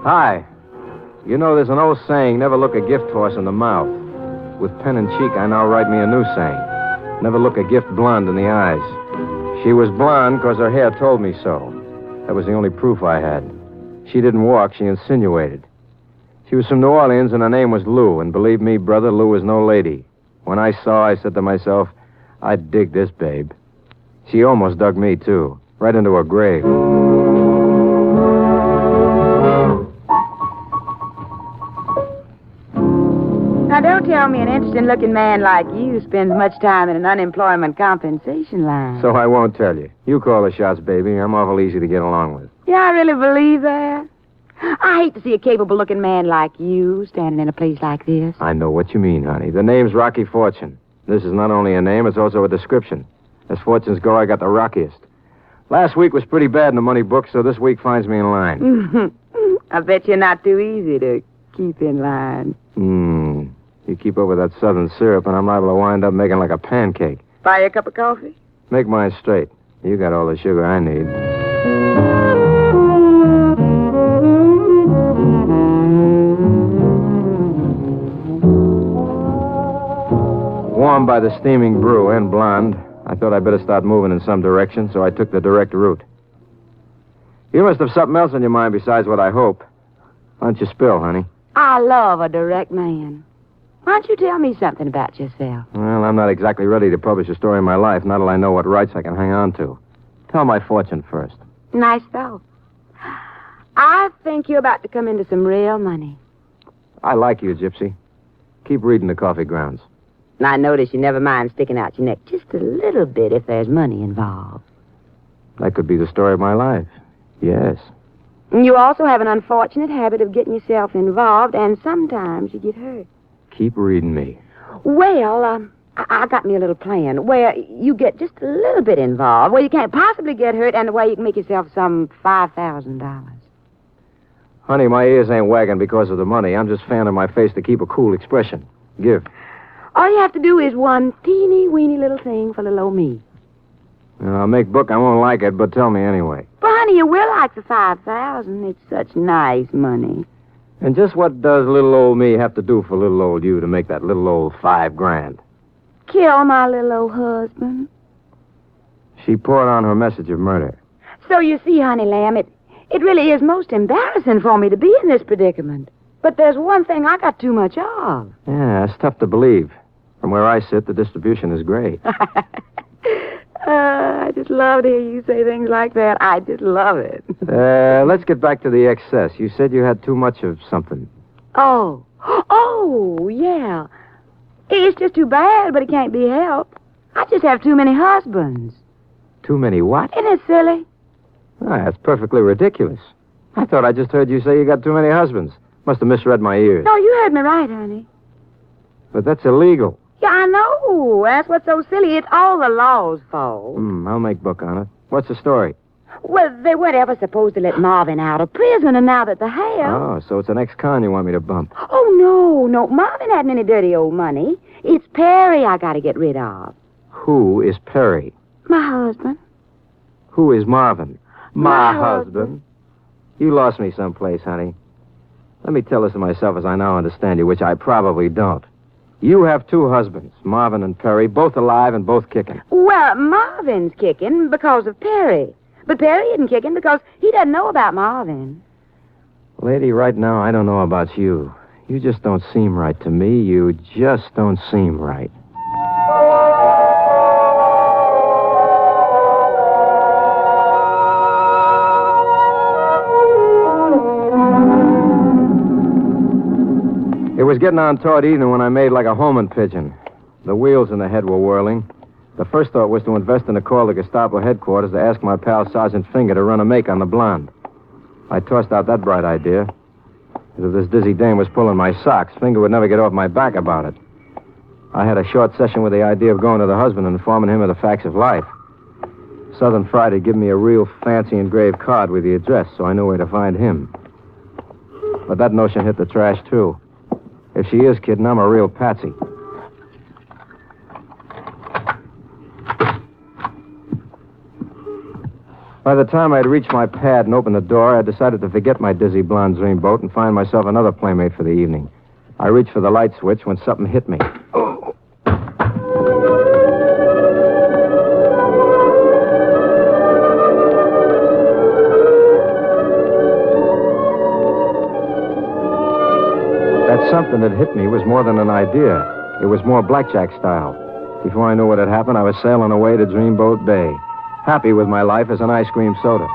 Hi. You know, there's an old saying, never look a gift horse in the mouth. With pen and cheek, I now write me a new saying. Never look a gift blonde in the eyes. She was blonde because her hair told me so. That was the only proof I had. She didn't walk, she insinuated. She was from New Orleans, and her name was Lou, and believe me, brother, Lou was no lady. When I saw her, I said to myself, I'd dig this babe. She almost dug me, too, right into her grave. Now, don't tell me an interesting-looking man like you spends much time in an unemployment compensation line. So I won't tell you. You call the shots, baby. I'm awful easy to get along with. Yeah, I really believe that. I hate to see a capable-looking man like you standing in a place like this. I know what you mean, honey. The name's Rocky Fortune. This is not only a name, it's also a description. As fortunes go, I got the rockiest. Last week was pretty bad in the money book, so this week finds me in line. I bet you're not too easy to keep in line. You keep up with that southern syrup, and I'm liable to wind up making like a pancake. Buy you a cup of coffee? Make mine straight. You got all the sugar I need. Warmed by the steaming brew and blonde, I thought I'd better start moving in some direction, so I took the direct route. You must have something else on your mind besides what I hope. Why don't you spill, honey? I love a direct man. Why don't you tell me something about yourself? Well, I'm not exactly ready to publish a story of my life, not till I know what rights I can hang on to. Tell my fortune first. Nice thought. I think you're about to come into some real money. I like you, Gypsy. Keep reading the coffee grounds. And I notice you never mind sticking out your neck just a little bit if there's money involved. That could be the story of my life. Yes. And you also have an unfortunate habit of getting yourself involved, and sometimes you get hurt. Keep reading me. Well, I got me a little plan where you get just a little bit involved, where you can't possibly get hurt, and the way you can make yourself some $5,000. Honey, my ears ain't wagging because of the money. I'm just fanning my face to keep a cool expression. Give. All you have to do is one teeny-weeny little thing for little old me. I'll make book. I won't like it, but tell me anyway. But, honey, you will like the $5,000. It's such nice money. And just what does little old me have to do for little old you to make that little old $5,000? Kill my little old husband. She poured on her message of murder. So you see, honey lamb, it really is most embarrassing for me to be in this predicament. But there's one thing I got too much of. Yeah, it's tough to believe. From where I sit, the distribution is great. I just love to hear you say things like that. I just love it. Let's get back to the excess. You said you had too much of something. Oh, yeah. It's just too bad, but it can't be helped. I just have too many husbands. Too many what? Isn't it silly? That's perfectly ridiculous. I thought I just heard you say you got too many husbands. Must have misread my ears. No, you heard me right, honey. But that's illegal. Yeah, I know. That's what's so silly. It's all the law's fault. I'll make book on it. What's the story? Well, they weren't ever supposed to let Marvin out of prison, and now that they have... Oh, so it's an ex-con you want me to bump. Oh, no. Marvin hadn't any dirty old money. It's Perry I got to get rid of. Who is Perry? My husband. Who is Marvin? My husband. You lost me someplace, honey. Let me tell this to myself as I now understand you, which I probably don't. You have two husbands, Marvin and Perry, both alive and both kicking. Well, Marvin's kicking because of Perry. But Perry isn't kicking because he doesn't know about Marvin. Lady, right now, I don't know about you. You just don't seem right to me. You just don't seem right. It was getting on toward evening when I made like a homing pigeon. The wheels in the head were whirling. The first thought was to invest in a call to Gestapo headquarters to ask my pal Sergeant Finger to run a make on the blonde. I tossed out that bright idea. If this dizzy dame was pulling my socks, Finger would never get off my back about it. I had a short session with the idea of going to the husband and informing him of the facts of life. Southern Fried had given me a real fancy engraved card with the address, so I knew where to find him. But that notion hit the trash, too. If she is kidding, I'm a real patsy. By the time I'd reached my pad and opened the door, I decided to forget my dizzy blonde dreamboat and find myself another playmate for the evening. I reached for the light switch when something hit me. Oh. That something that hit me was more than an idea. It was more blackjack style. Before I knew what had happened, I was sailing away to Dreamboat Bay, happy with my life as an ice cream soda.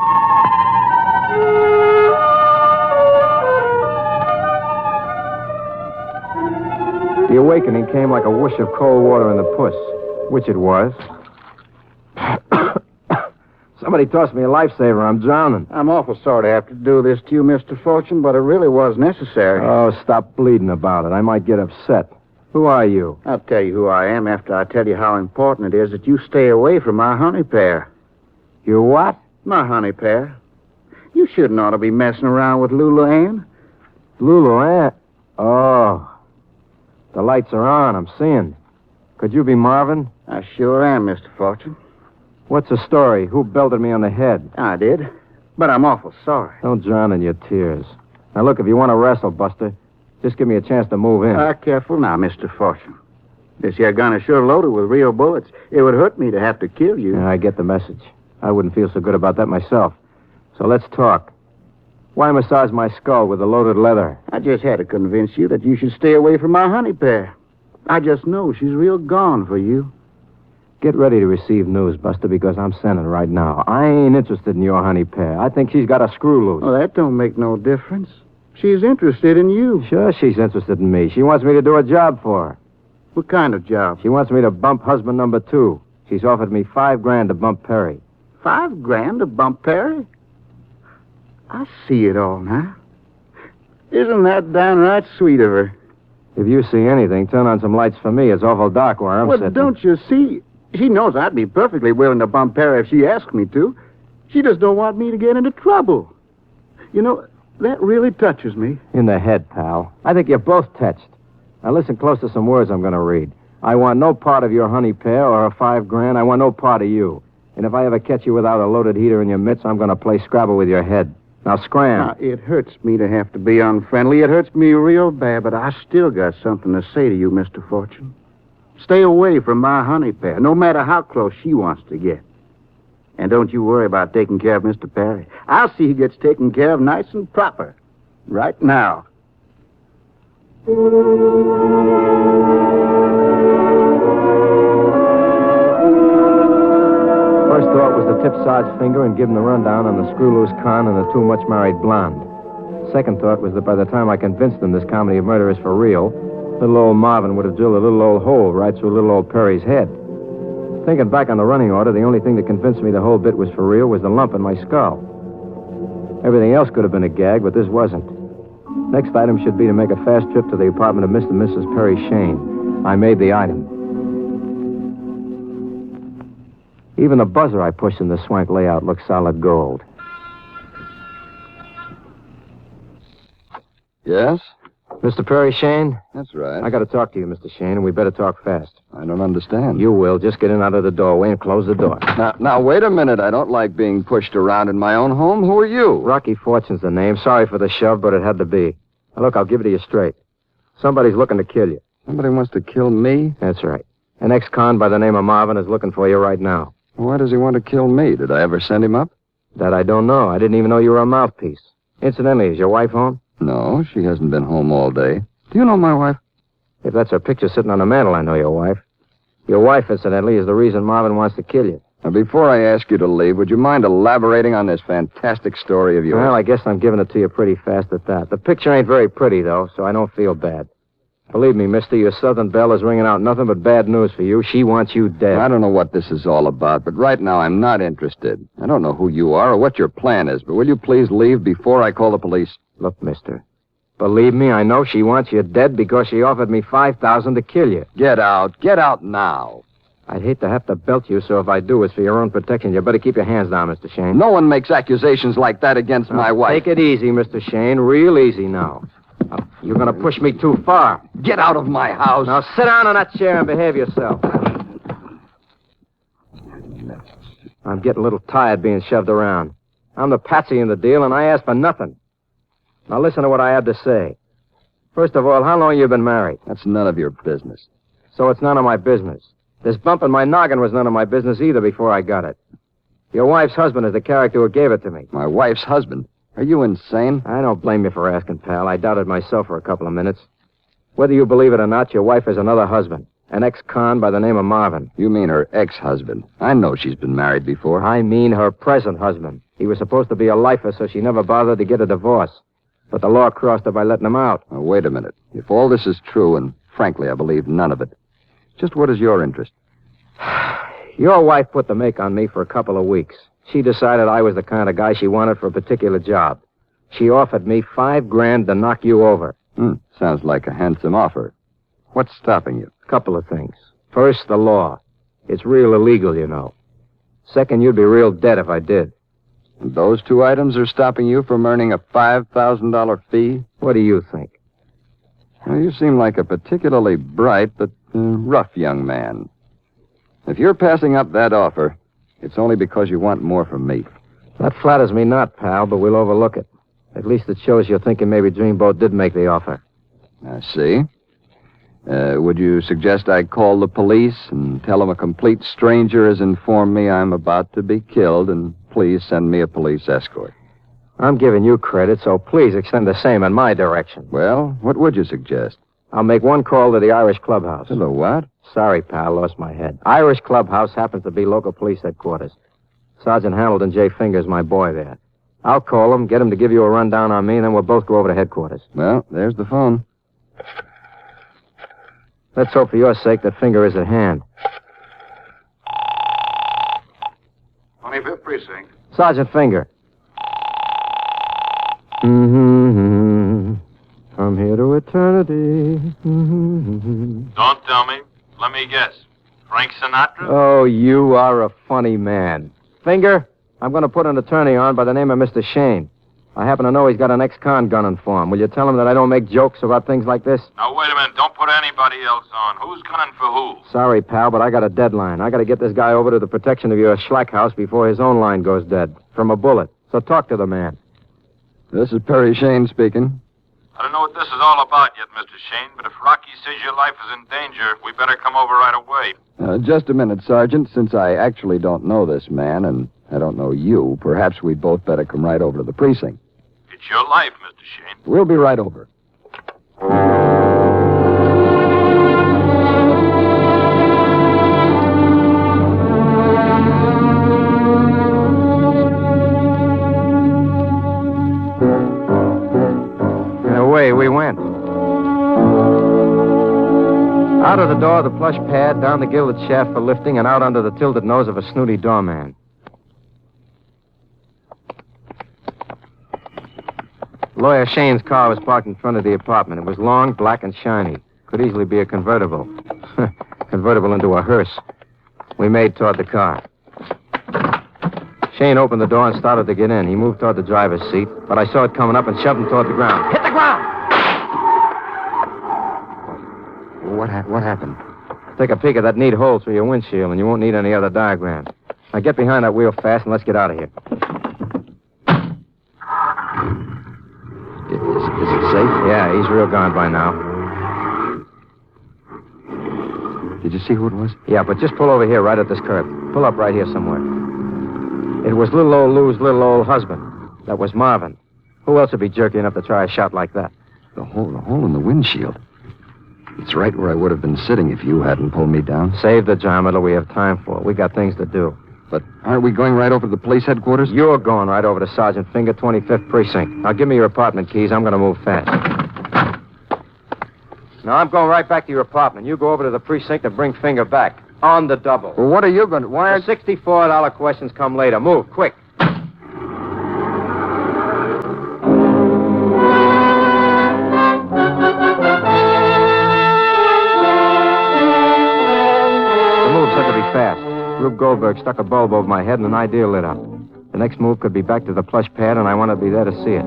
The awakening came like a whoosh of cold water in the puss, which it was. Somebody tossed me a lifesaver. I'm drowning. I'm awful sorry to have to do this to you, Mr. Fortune, but it really was necessary. Oh, stop bleeding about it. I might get upset. Who are you? I'll tell you who I am after I tell you how important it is that you stay away from my honey pear. You what? My honey pear. You shouldn't ought to be messing around with Lulu Ann. Lulu Ann? Oh. The lights are on. I'm seeing. Could you be Marvin? I sure am, Mr. Fortune. What's the story? Who belted me on the head? I did, but I'm awful sorry. Don't drown in your tears. Now, look, if you want to wrestle, Buster, just give me a chance to move in. Careful now, Mr. Fortune. This here gun is sure loaded with real bullets. It would hurt me to have to kill you. Yeah, I get the message. I wouldn't feel so good about that myself. So let's talk. Why massage my skull with the loaded leather? I just had to convince you that you should stay away from my honey pear. I just know she's real gone for you. Get ready to receive news, Buster, because I'm sending right now. I ain't interested in your honey pear. I think she's got a screw loose. Well, that don't make no difference. She's interested in you. Sure, she's interested in me. She wants me to do a job for her. What kind of job? She wants me to bump husband number 2. She's offered me $5,000 to bump Perry. $5,000 to bump Perry? I see it all now. Isn't that downright sweet of her? If you see anything, turn on some lights for me. It's awful dark where I'm sitting. Well, don't you see? She knows I'd be perfectly willing to bump Perry if she asked me to. She just don't want me to get into trouble. You know, that really touches me. In the head, pal. I think you're both touched. Now listen close to some words I'm going to read. I want no part of your honey pear or a $5,000. I want no part of you. And if I ever catch you without a loaded heater in your mitts, I'm going to play Scrabble with your head. Now, scram. Now, it hurts me to have to be unfriendly. It hurts me real bad, but I still got something to say to you, Mr. Fortune. Stay away from my honey pear, no matter how close she wants to get. And don't you worry about taking care of Mr. Perry. I'll see he gets taken care of nice and proper. Right now. First thought was to tip Sarge's finger and give him the rundown on the screw-loose con and the too much married blonde. Second thought was that by the time I convinced them this comedy of murder is for real, little old Marvin would have drilled a little old hole right through little old Perry's head. Thinking back on the running order, the only thing that convinced me the whole bit was for real was the lump in my skull. Everything else could have been a gag, but this wasn't. Next item should be to make a fast trip to the apartment of Mr. and Mrs. Perry Shane. I made the item. Even the buzzer I pushed in the swank layout looked solid gold. Yes? Mr. Perry Shane? That's right. I got to talk to you, Mr. Shane, and we better talk fast. I don't understand. You will. Just get in out of the doorway and close the door. Now, wait a minute. I don't like being pushed around in my own home. Who are you? Rocky Fortune's the name. Sorry for the shove, but it had to be. Now, look, I'll give it to you straight. Somebody's looking to kill you. Somebody wants to kill me? That's right. An ex-con by the name of Marvin is looking for you right now. Why does he want to kill me? Did I ever send him up? That I don't know. I didn't even know you were a mouthpiece. Incidentally, is your wife home? No, she hasn't been home all day. Do you know my wife? If that's her picture sitting on the mantel, I know your wife. Your wife, incidentally, is the reason Marvin wants to kill you. Now, before I ask you to leave, would you mind elaborating on this fantastic story of yours? Well, I guess I'm giving it to you pretty fast at that. The picture ain't very pretty, though, so I don't feel bad. Believe me, mister, your Southern Belle is ringing out nothing but bad news for you. She wants you dead. I don't know what this is all about, but right now I'm not interested. I don't know who you are or what your plan is, but will you please leave before I call the police? Look, mister, believe me, I know she wants you dead because she offered me $5,000 to kill you. Get out. Get out now. I'd hate to have to belt you, so if I do, it's for your own protection. You better keep your hands down, Mr. Shane. No one makes accusations like that against my wife. Take it easy, Mr. Shane. Real easy now. You're going to push me too far. Get out of my house. Now sit down on that chair and behave yourself. I'm getting a little tired being shoved around. I'm the patsy in the deal, and I asked for nothing. Now listen to what I have to say. First of all, how long you been married? That's none of your business. So it's none of my business. This bump in my noggin was none of my business either before I got it. Your wife's husband is the character who gave it to me. My wife's husband? Are you insane? I don't blame you for asking, pal. I doubted myself for a couple of minutes. Whether you believe it or not, your wife has another husband, an ex-con by the name of Marvin. You mean her ex-husband. I know she's been married before. I mean her present husband. He was supposed to be a lifer, so she never bothered to get a divorce. But the law crossed her by letting him out. Now, wait a minute. If all this is true, and frankly, I believe none of it, just what is your interest? Your wife put the make on me for a couple of weeks. She decided I was the kind of guy she wanted for a particular job. She offered me $5,000 to knock you over. Sounds like a handsome offer. What's stopping you? Couple of things. First, the law. It's real illegal, you know. Second, you'd be real dead if I did. And those two items are stopping you from earning a $5,000 fee? What do you think? Well, you seem like a particularly bright but rough young man. If you're passing up that offer, it's only because you want more from me. That flatters me not, pal, but we'll overlook it. At least it shows you're thinking maybe Dreamboat did make the offer. I see. Would you suggest I call the police and tell them a complete stranger has informed me I'm about to be killed, and please send me a police escort? I'm giving you credit, so please extend the same in my direction. Well, what would you suggest? I'll make one call to the Irish Clubhouse. To the what? Sorry, pal, lost my head. Irish Clubhouse happens to be local police headquarters. Sergeant Hamilton J. Finger's my boy there. I'll call him, get him to give you a rundown on me, and then we'll both go over to headquarters. Well, there's the phone. Let's hope for your sake that Finger is at hand. 25th Precinct. Sergeant Finger. From here to eternity. Don't tell me. Let me guess. Frank Sinatra? Oh, you are a funny man. Finger, I'm going to put an attorney on by the name of Mr. Shane. I happen to know he's got an ex-con gunning for him. Will you tell him that I don't make jokes about things like this? Now, wait a minute. Don't put anybody else on. Who's gunning for who? Sorry, pal, but I got a deadline. I got to get this guy over to the protection of your Schlack house before his own line goes dead. From a bullet. So talk to the man. This is Perry Shane speaking. I don't know what this is all about yet, Mr. Shane, but if Rocky says your life is in danger, we better come over right away. Just a minute, Sergeant. Since I actually don't know this man, and I don't know you, perhaps we'd both better come right over to the precinct. It's your life, Mr. Shane. We'll be right over. And away we went. Out of the door of the plush pad, down the gilded shaft for lifting, and out under the tilted nose of a snooty doorman. Lawyer Shane's car was parked in front of the apartment. It was long, black, and shiny. Could easily be a convertible. Convertible into a hearse. We made toward the car. Shane opened the door and started to get in. He moved toward the driver's seat, but I saw it coming up and shoved him toward the ground. Hit the ground! What happened? Take a peek at that neat hole through your windshield, and you won't need any other diagram. Now get behind that wheel fast, and let's get out of here. Is it safe? Yeah, he's real gone by now. Did you see who it was? Yeah, but just pull over here right at this curb. Pull up right here somewhere. It was little old Lou's little old husband. That was Marvin. Who else would be jerky enough to try a shot like that? The hole in the windshield. It's right where I would have been sitting if you hadn't pulled me down. Save the drama till we have time for it. We got things to do. But aren't we going right over to the police headquarters? You're going right over to Sergeant Finger, 25th Precinct. Now, give me your apartment keys. I'm going to move fast. Now, I'm going right back to your apartment. You go over to the precinct and bring Finger back. On the double. Well, what are you going to... Why are... The $64 questions come later. Move, quick. Rube Goldberg stuck a bulb over my head and an idea lit up. The next move could be back to the plush pad, and I wanted to be there to see it.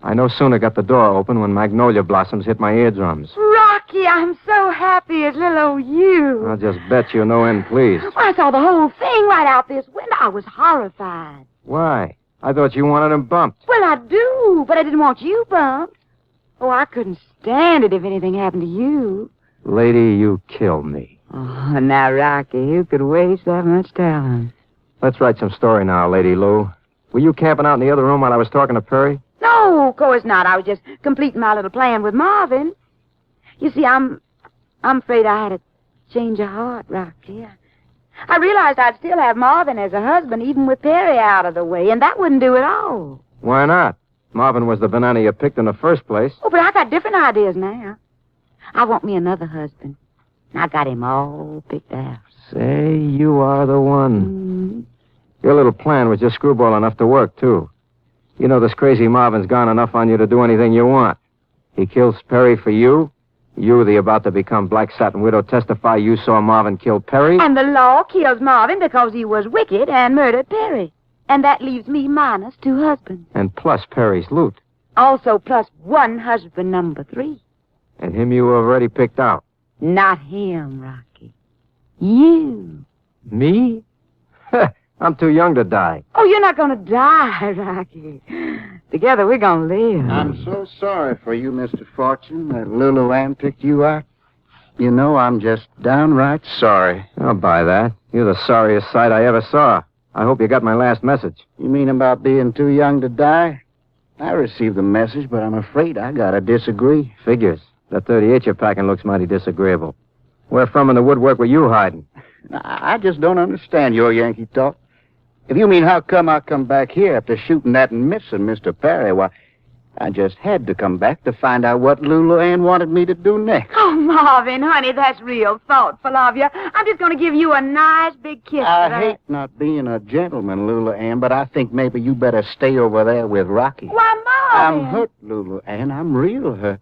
I know no sooner got the door open when magnolia blossoms hit my eardrums. Rocky, I'm so happy as little old you. I'll just bet you're no end pleased. Well, I saw the whole thing right out this window. I was horrified. Why? I thought you wanted him bumped. Well, I do, but I didn't want you bumped. Oh, I couldn't stand it if anything happened to you. Lady, you killed me. Oh, now, Rocky, you could waste that much talent. Let's write some story now, Lady Lou. Were you camping out in the other room while I was talking to Perry? No, of course not. I was just completing my little plan with Marvin. You see, I'm afraid I had a change of heart, Rocky. I realized I'd still have Marvin as a husband, even with Perry out of the way, and that wouldn't do at all. Why not? Marvin was the banana you picked in the first place. Oh, but I got different ideas now. I want me another husband. I got him all picked out. Say, you are the one. Your little plan was just screwball enough to work, too. You know this crazy Marvin's gone enough on you to do anything you want. He kills Perry for you. You, the about-to-become black satin widow, testify you saw Marvin kill Perry. And the law kills Marvin because he was wicked and murdered Perry. And that leaves me minus 2 husbands. And plus Perry's loot. Also plus 1 husband number 3. And him you already picked out. Not him, Rocky. You. Me? I'm too young to die. Oh, you're not going to die, Rocky. Together we're going to live. I'm so sorry for you, Mr. Fortune, that Lulu Ann picked you out. You know, I'm just downright sorry. I'll buy that. You're the sorriest sight I ever saw. I hope you got my last message. You mean about being too young to die? I received the message, but I'm afraid I gotta disagree. Figures. That 38 you're packing looks mighty disagreeable. Where from in the woodwork were you hiding? I just don't understand your Yankee talk. If you mean how come I come back here after shooting that and missing Mr. Perry, why, I just had to come back to find out what Lulu Ann wanted me to do next. Oh, Marvin, honey, that's real thoughtful of you. I'm just going to give you a nice big kiss. I hate not being a gentleman, Lulu Ann, but I think maybe you better stay over there with Rocky. Why, Marvin? I'm hurt, Lulu Ann. I'm real hurt.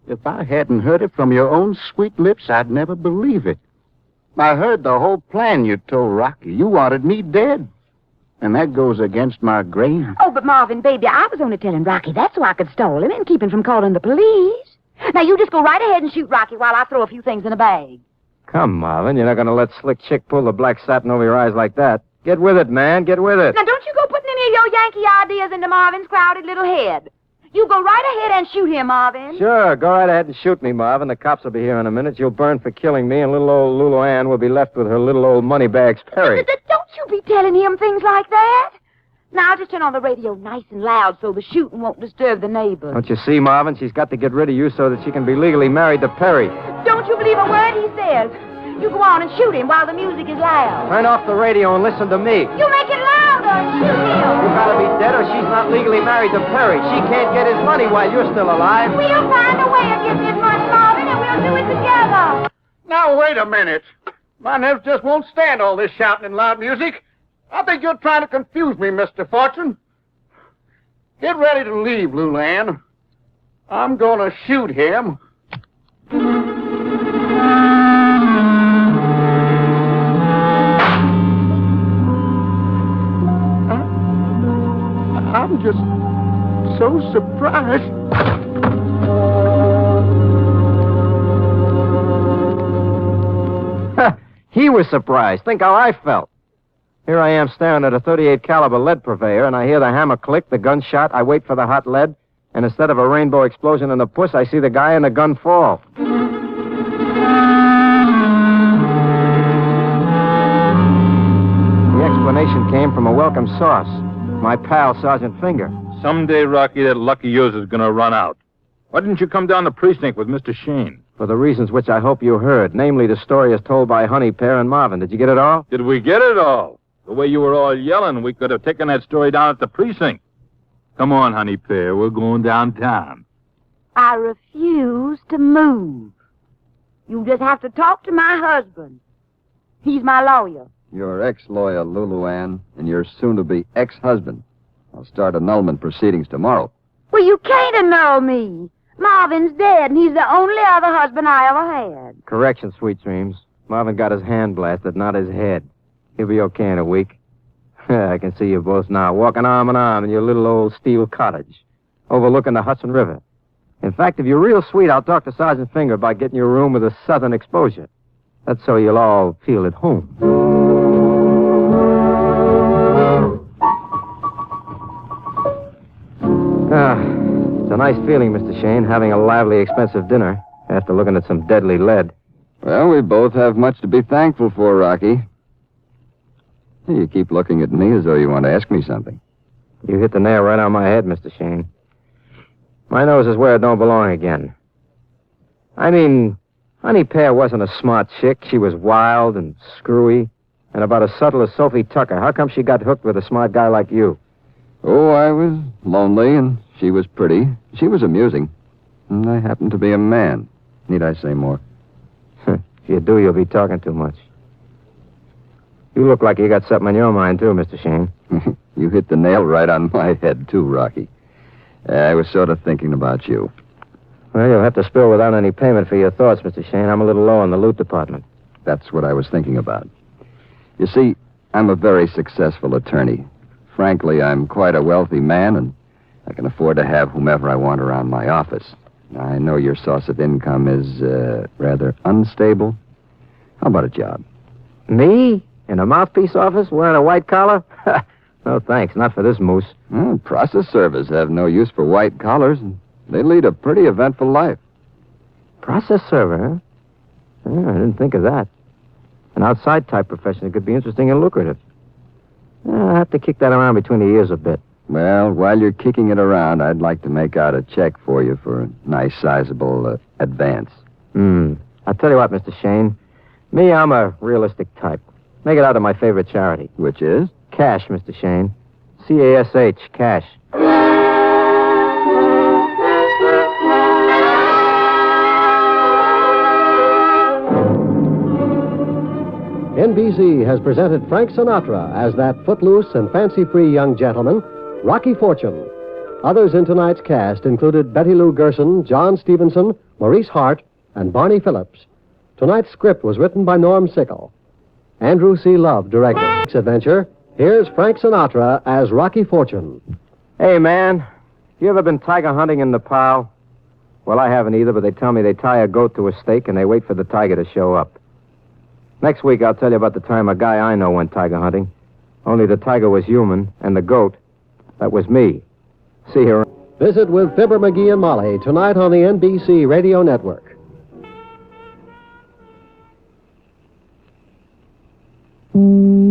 If I hadn't heard it from your own sweet lips, I'd never believe it. I heard the whole plan you told Rocky. You wanted me dead. And that goes against my grain. Oh, but Marvin, baby, I was only telling Rocky that so I could stall him and keep him from calling the police. Now, you just go right ahead and shoot Rocky while I throw a few things in a bag. Come, Marvin. You're not going to let Slick Chick pull the black satin over your eyes like that. Get with it, man. Get with it. Now, don't you go putting any of your Yankee ideas into Marvin's crowded little head. You go right ahead and shoot him, Marvin. Sure, go right ahead and shoot me, Marvin. The cops will be here in a minute. You'll burn for killing me, and little old Lulu Ann will be left with her little old moneybags Perry. Don't you be telling him things like that. Now, I'll just turn on the radio nice and loud so the shooting won't disturb the neighbors. Don't you see, Marvin? She's got to get rid of you so that she can be legally married to Perry. Don't you believe a word he says. You go on and shoot him while the music is loud. Turn off the radio and listen to me. You make it louder. Shoot him. You gotta be dead or she's not legally married to Perry. She can't get his money while you're still alive. We'll find a way of getting his money, Marvin, and we'll do it together. Now, wait a minute. My nerves just won't stand all this shouting and loud music. I think you're trying to confuse me, Mr. Fortune. Get ready to leave, Lulu Ann. I'm gonna shoot him. I'm just so surprised. He was surprised. Think how I felt. Here I am staring at a 38 caliber lead purveyor, and I hear the hammer click, the gunshot. I wait for the hot lead, and instead of a rainbow explosion in the puss, I see the guy and the gun fall. The explanation came from a welcome source, my pal, Sergeant Finger. Someday, Rocky, that luck of yours is going to run out. Why didn't you come down the precinct with Mr. Shane? For the reasons which I hope you heard, namely the story as told by Honey Pear and Marvin. Did you get it all? Did we get it all? The way you were all yelling, we could have taken that story down at the precinct. Come on, Honey Pear, we're going downtown. I refuse to move. You just have to talk to my husband. He's my lawyer. Your ex-lawyer, Lulu Ann, and your soon-to-be ex-husband. I'll start annulment proceedings tomorrow. Well, you can't annul me. Marvin's dead, and he's the only other husband I ever had. Correction, Sweet Dreams. Marvin got his hand blasted, not his head. He'll be okay in a week. I can see you both now, walking arm in arm in your little old steel cottage. overlooking the Hudson River. In fact, if you're real sweet, I'll talk to Sergeant Finger about getting you a room with a southern exposure. That's so you'll all feel at home. It's a nice feeling, Mr. Shane, having a lively, expensive dinner after looking at some deadly lead. Well, we both have much to be thankful for, Rocky. You keep looking at me as though you want to ask me something. You hit the nail right on my head, Mr. Shane. My nose is where it don't belong again. I mean, Honey Pear wasn't a smart chick. She was wild and screwy and about as subtle as Sophie Tucker. How come she got hooked with a smart guy like you? Oh, I was lonely, and she was pretty. She was amusing. And I happened to be a man. Need I say more? If you do, you'll be talking too much. You look like you got something on your mind, too, Mr. Shane. You hit the nail right on my head, too, Rocky. I was sort of thinking about you. Well, you'll have to spill without any payment for your thoughts, Mr. Shane. I'm a little low in the loot department. That's what I was thinking about. You see, I'm a very successful attorney. Frankly, I'm quite a wealthy man, and I can afford to have whomever I want around my office. I know your source of income is rather unstable. How about a job? Me? In a mouthpiece office wearing a white collar? No, thanks. Not for this moose. Well, process servers have no use for white collars, and they lead a pretty eventful life. Process server, huh? I didn't think of that. An outside type profession that could be interesting and lucrative. I'll have to kick that around between the ears a bit. Well, while you're kicking it around, I'd like to make out a check for you for a nice, sizable advance. I'll tell you what, Mr. Shane. Me, I'm a realistic type. Make it out to my favorite charity. Which is? Cash, Mr. Shane. C-A-S-H, cash. NBC has presented Frank Sinatra as that footloose and fancy-free young gentleman, Rocky Fortune. Others in tonight's cast included Betty Lou Gerson, John Stevenson, Maurice Hart, and Barney Phillips. Tonight's script was written by Norm Sickle. Andrew C. Love directed this adventure. Here's Frank Sinatra as Rocky Fortune. Hey, man. You ever been tiger hunting in Nepal? Well, I haven't either, but they tell me they tie a goat to a stake and they wait for the tiger to show up. Next week, I'll tell you about the time a guy I know went tiger hunting. Only the tiger was human, and the goat, that was me. See you. Visit with Fibber, McGee, and Molly tonight on the NBC Radio Network. Mm.